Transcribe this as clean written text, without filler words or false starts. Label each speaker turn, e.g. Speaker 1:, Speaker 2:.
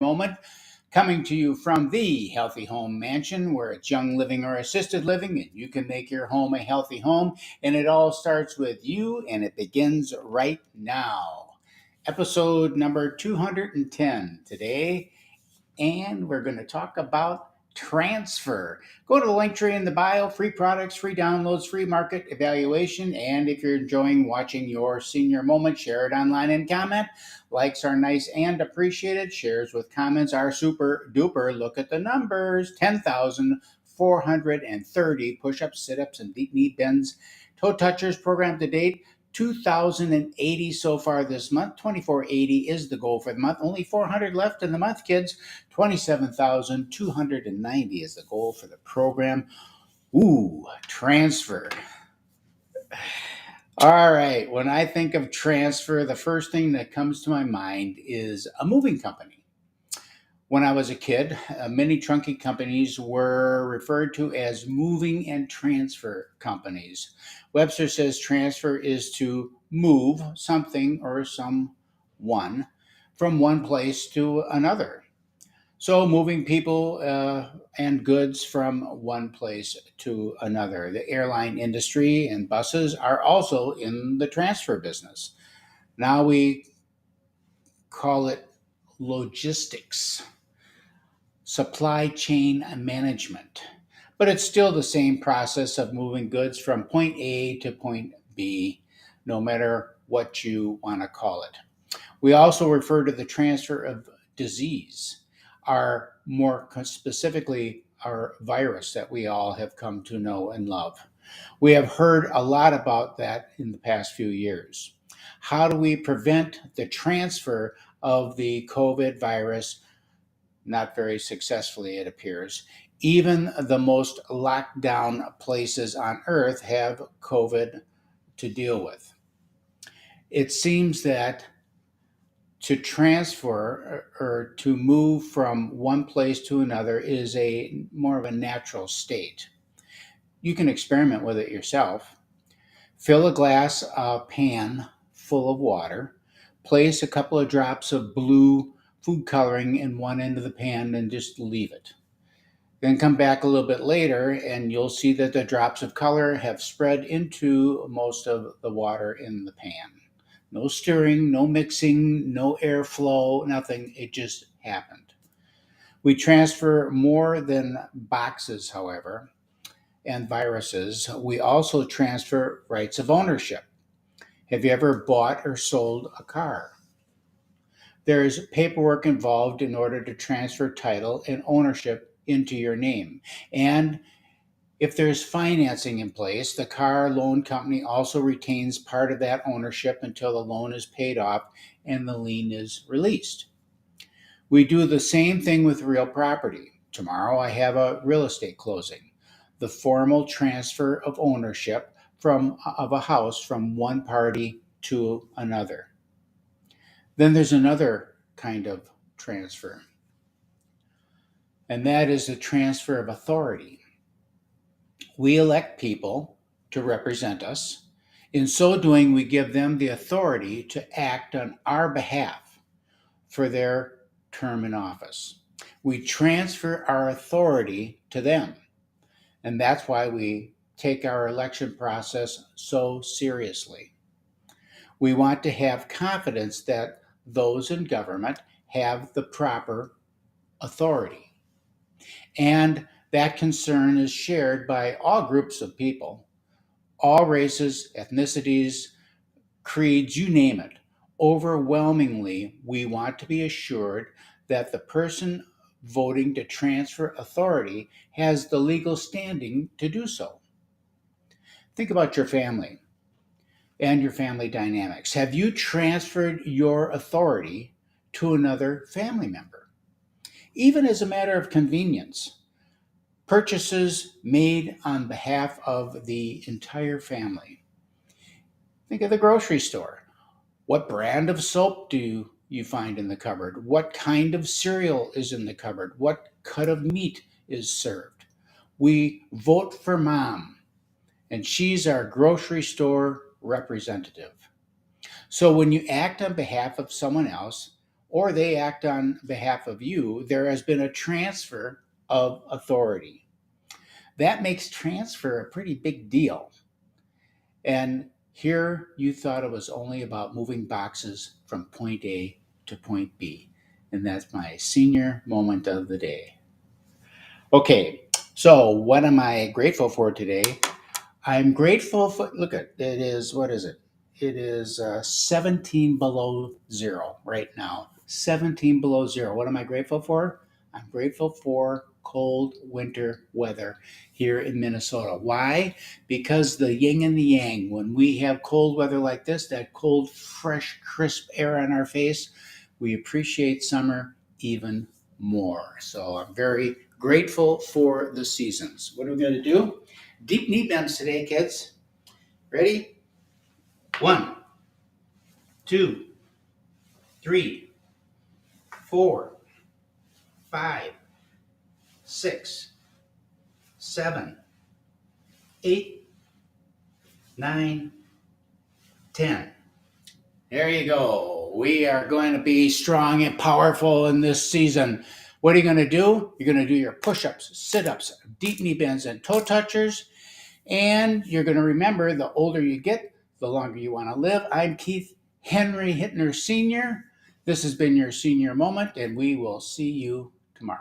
Speaker 1: moment, coming to you from the Healthy Home Mansion, where it's young living or assisted living, and you can make your home a healthy home. And it all starts with you, and it begins right now. Episode number 210 today, and we're going to talk about transfer. Go to the link tree in the bio, free products, free downloads, free market evaluation. And if you're enjoying watching your senior moment, share it online and comment. Likes are nice and appreciated. Shares with comments are super duper. Look at the numbers: 10,430 push-ups, sit-ups, and deep knee bends. Toe touchers program to date: 2,080 so far this month. 2,480 is the goal for the month. Only 400 left in the month, kids. 27,290 is the goal for the program. Ooh, transfer. All right, when I think of transfer, the first thing that comes to my mind is a moving company. When I was a kid, many trunking companies were referred to as moving and transfer companies. Webster says transfer is to move something or someone from one place to another. So moving people and goods from one place to another. The airline industry and buses are also in the transfer business. Now we call it logistics, supply chain management. But it's still the same process of moving goods from point A to point B, no matter what you want to call it. We also refer to the transfer of disease, our more specifically, our virus that we all have come to know and love. We have heard a lot about that in the past few years. How do we prevent the transfer of the COVID virus? Not very successfully, it appears. Even the most locked down places on earth have COVID to deal with. It seems that to transfer or to move from one place to another is a more of a natural state. You can experiment with it yourself. Fill a glass pan full of water, place a couple of drops of blue food coloring in one end of the pan, and just leave it. Then come back a little bit later and you'll see that the drops of color have spread into most of the water in the pan. No stirring, no mixing, no airflow, nothing. It just happened. We transfer more than boxes, however, and viruses. We also transfer rights of ownership. Have you ever bought or sold a car? There is paperwork involved in order to transfer title and ownership into your name. And if there's financing in place, the car loan company also retains part of that ownership until the loan is paid off and the lien is released. We do the same thing with real property. Tomorrow I have a real estate closing, the formal transfer of ownership of a house from one party to another. Then there's another kind of transfer, and that is the transfer of authority. We elect people to represent us. In so doing, we give them the authority to act on our behalf for their term in office. We transfer our authority to them. And that's why we take our election process so seriously. We want to have confidence that those in government have the proper authority. And that concern is shared by all groups of people, all races, ethnicities, creeds, you name it. Overwhelmingly, we want to be assured that the person voting to transfer authority has the legal standing to do so. Think about your family and your family dynamics. Have you transferred your authority to another family member? Even as a matter of convenience, purchases made on behalf of the entire family. Think of the grocery store. What brand of soap do you find in the cupboard? What kind of cereal is in the cupboard? What cut of meat is served? We vote for mom, and she's our grocery store representative. So when you act on behalf of someone else, or they act on behalf of you, there has been a transfer of authority. That makes transfer a pretty big deal. And here you thought it was only about moving boxes from point A to point B. And that's my senior moment of the day. Okay, so what am I grateful for today? I'm grateful for, look at it is, what is it? It is 17 below zero right now. 17 below zero. What am I grateful for? I'm grateful for cold winter weather here in Minnesota. Why? Because the yin and the yang, when we have cold weather like this, that cold, fresh, crisp air on our face, we appreciate summer even more. So I'm very grateful for the seasons. What are we going to do? Deep knee bends today, kids. Ready? 1, 2, 3, 4, 5, 6, 7, 8, 9, 10. There you go. We are going to be strong and powerful in this season. What are you going to do? You're going to do your push-ups, sit-ups, deep knee bends, and toe touchers. And you're going to remember, the older you get, the longer you want to live. I'm Keith Henry Hittner Sr. This has been your senior moment, and we will see you tomorrow.